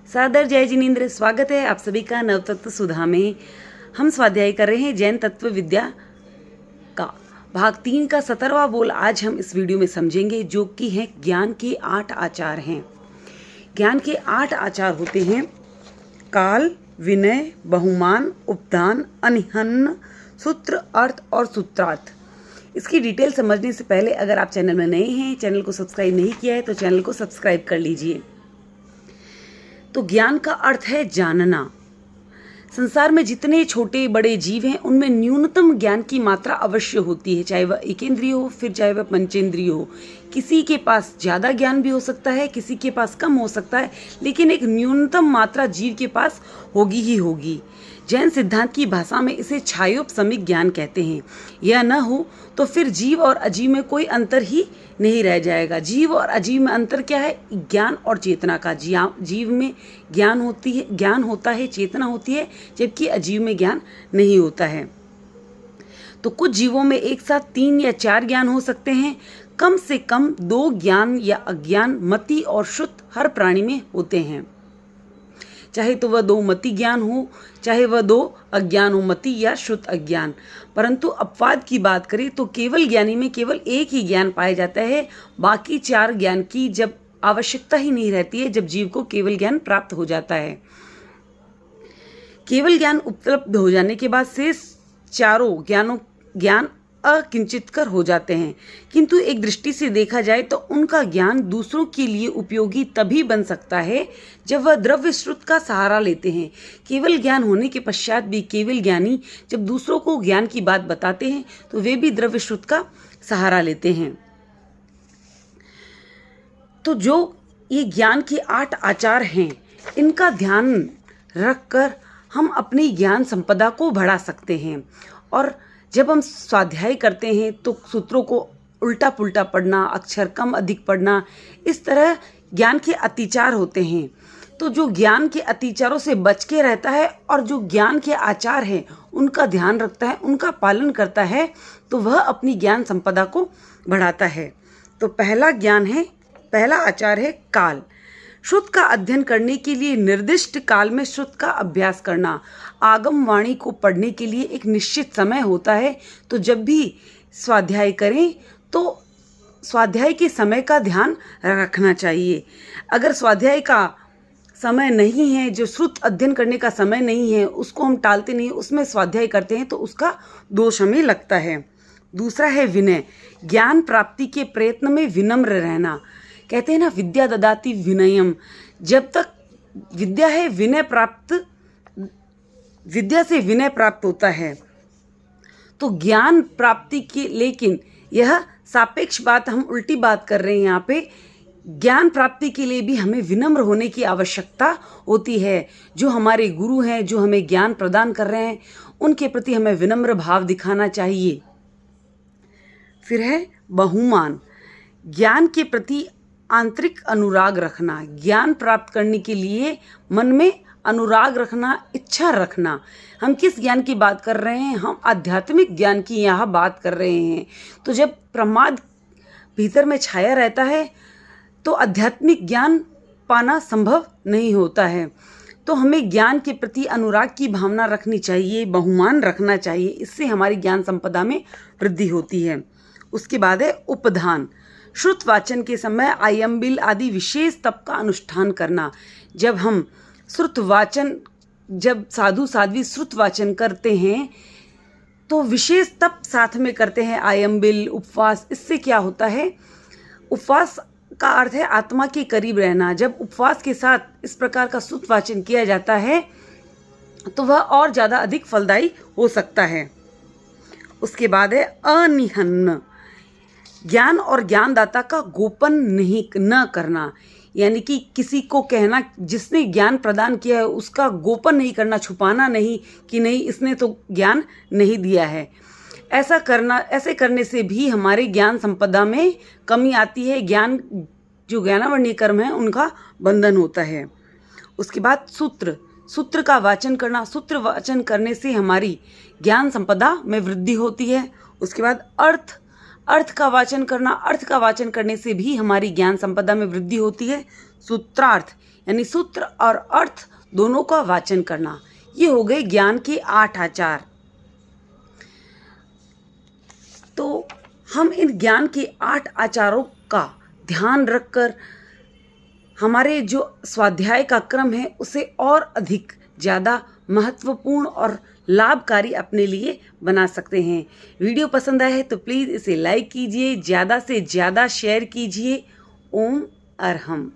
सादर जय जिनेन्द्र। स्वागत है आप सभी का नवतत्व सुधा में। हम स्वाध्याय कर रहे हैं जैन तत्व विद्या का भाग 3 का 17वां बोल आज हम इस वीडियो में समझेंगे, जो कि है ज्ञान के 8 आचार हैं। ज्ञान के 8 आचार होते हैं काल, विनय, बहुमान, उपदान, अनिहन्न, सूत्र, अर्थ और सूत्रार्थ। इसकी डिटेल समझने से पहले अगर आप चैनल में नए हैं, चैनल को सब्सक्राइब नहीं किया है तो चैनल को सब्सक्राइब कर लीजिए। तो ज्ञान का अर्थ है जानना। संसार में जितने छोटे बड़े जीव हैं उनमें न्यूनतम ज्ञान की मात्रा अवश्य होती है, चाहे वह एकेंद्रिय हो फिर चाहे वह पंचेंद्रिय हो। किसी के पास ज़्यादा ज्ञान भी हो सकता है, किसी के पास कम हो सकता है, लेकिन एक न्यूनतम मात्रा जीव के पास होगी ही होगी। जैन सिद्धांत की भाषा में इसे छायोपसमिक ज्ञान कहते हैं। यह न हो तो फिर जीव और अजीव में कोई अंतर ही नहीं रह जाएगा। जीव और अजीव में अंतर क्या है? ज्ञान और चेतना का। जीव में ज्ञान होता है, चेतना होती है, जबकि अजीव में ज्ञान नहीं होता है। तो कुछ जीवों में एक साथ 3 या 4 ज्ञान हो सकते हैं। कम से कम 2 ज्ञान या अज्ञान, मति और शुद्ध हर प्राणी में होते हैं, चाहे तो वह 2 मति ज्ञान हो, चाहे वह 2 अज्ञान हो, मति या शुद्ध अज्ञान। परंतु अपवाद की बात करें तो केवल ज्ञानी में केवल एक ही ज्ञान पाया जाता है। बाकी 4 ज्ञान की जब आवश्यकता ही नहीं रहती है, जब जीव को केवल ज्ञान प्राप्त हो जाता है। केवल ज्ञान उपलब्ध हो जाने के बाद से चारों ज्ञान अकिंचितकर हो जाते हैं। किंतु एक दृष्टि से देखा जाए तो उनका ज्ञान दूसरों के लिए उपयोगी तभी बन सकता है जब वह द्रव्य श्रुत का सहारा लेते हैं। केवल ज्ञान होने के पश्चात भी केवल ज्ञानी जब दूसरों को ज्ञान की बात बताते हैं तो वे भी द्रव्य श्रुत का सहारा लेते हैं। तो जो ये ज्ञान के 8 आचार हैं, इनका ध्यान रखकर हम अपनी ज्ञान संपदा को बढ़ा सकते हैं। और जब हम स्वाध्याय करते हैं तो सूत्रों को उल्टा पुल्टा पढ़ना, अक्षर कम अधिक पढ़ना, इस तरह ज्ञान के अतिचार होते हैं। तो जो ज्ञान के अतिचारों से बच के रहता है और जो ज्ञान के आचार हैं उनका ध्यान रखता है, उनका पालन करता है, तो वह अपनी ज्ञान संपदा को बढ़ाता है। तो पहला आचार है काल। श्रुत का अध्ययन करने के लिए निर्दिष्ट काल में श्रुत का अभ्यास करना। आगम वाणी को पढ़ने के लिए एक निश्चित समय होता है। तो जब भी स्वाध्याय करें तो स्वाध्याय के समय का ध्यान रखना चाहिए। अगर स्वाध्याय का समय नहीं है, जो श्रुत अध्ययन करने का समय नहीं है, उसको हम टालते नहीं, उसमें स्वाध्याय करते हैं तो उसका दोष हमें लगता है। दूसरा है विनय। ज्ञान प्राप्ति के प्रयत्न में विनम्र रहना। कहते हैं ना, विद्या ददाति विनयम। जब तक विद्या है, विद्या से विनय प्राप्त होता है। तो ज्ञान प्राप्ति की, लेकिन यह सापेक्ष बात, हम उल्टी बात कर रहे हैं यहाँ पे। ज्ञान प्राप्ति के लिए भी हमें विनम्र होने की आवश्यकता होती है। जो हमारे गुरु हैं, जो हमें ज्ञान प्रदान कर रहे हैं, उनके प्रति हमें विनम्र भाव दिखाना चाहिए। फिर है बहुमान। ज्ञान के प्रति आंतरिक अनुराग रखना। ज्ञान प्राप्त करने के लिए मन में अनुराग रखना, इच्छा रखना। हम किस ज्ञान की बात कर रहे हैं? हम आध्यात्मिक ज्ञान की यहाँ बात कर रहे हैं। तो जब प्रमाद भीतर में छाया रहता है तो आध्यात्मिक ज्ञान पाना संभव नहीं होता है। तो हमें ज्ञान के प्रति अनुराग की भावना रखनी चाहिए, बहुमान रखना चाहिए। इससे हमारी ज्ञान संपदा में वृद्धि होती है। उसके बाद है उपधान। श्रुत वाचन के समय आयम्बिल आदि विशेष तप का अनुष्ठान करना। जब हम जब साधु साध्वी श्रुत वाचन करते हैं तो विशेष तप साथ में करते हैं, आयम्बिल, उपवास। इससे क्या होता है? उपवास का अर्थ है आत्मा के करीब रहना। जब उपवास के साथ इस प्रकार का श्रुत वाचन किया जाता है तो वह और ज़्यादा अधिक फलदायी हो सकता है। उसके बाद है अनिहन्न। ज्ञान और ज्ञानदाता का गोपन न करना, यानी कि किसी को कहना, जिसने ज्ञान प्रदान किया है उसका गोपन नहीं करना, छुपाना नहीं कि नहीं इसने तो ज्ञान नहीं दिया है। ऐसे करने से भी हमारे ज्ञान संपदा में कमी आती है। जो ज्ञानावर्णीय कर्म है उनका बंधन होता है। उसके बाद सूत्र का वाचन करना। सूत्र वाचन करने से हमारी ज्ञान संपदा में वृद्धि होती है। उसके बाद अर्थ का वाचन करना। अर्थ का वाचन करने से भी हमारी ज्ञान संपदा में वृद्धि होती है। सूत्रार्थ यानी सूत्र और अर्थ दोनों का वाचन करना। ये हो गए ज्ञान के 8 आचार। तो हम इन ज्ञान के 8 आचारों का ध्यान रखकर हमारे जो स्वाध्याय का क्रम है उसे और अधिक ज़्यादा महत्वपूर्ण और लाभकारी अपने लिए बना सकते हैं। वीडियो पसंद आया है तो प्लीज़ इसे लाइक कीजिए, ज़्यादा से ज़्यादा शेयर कीजिए। ओम अरहम।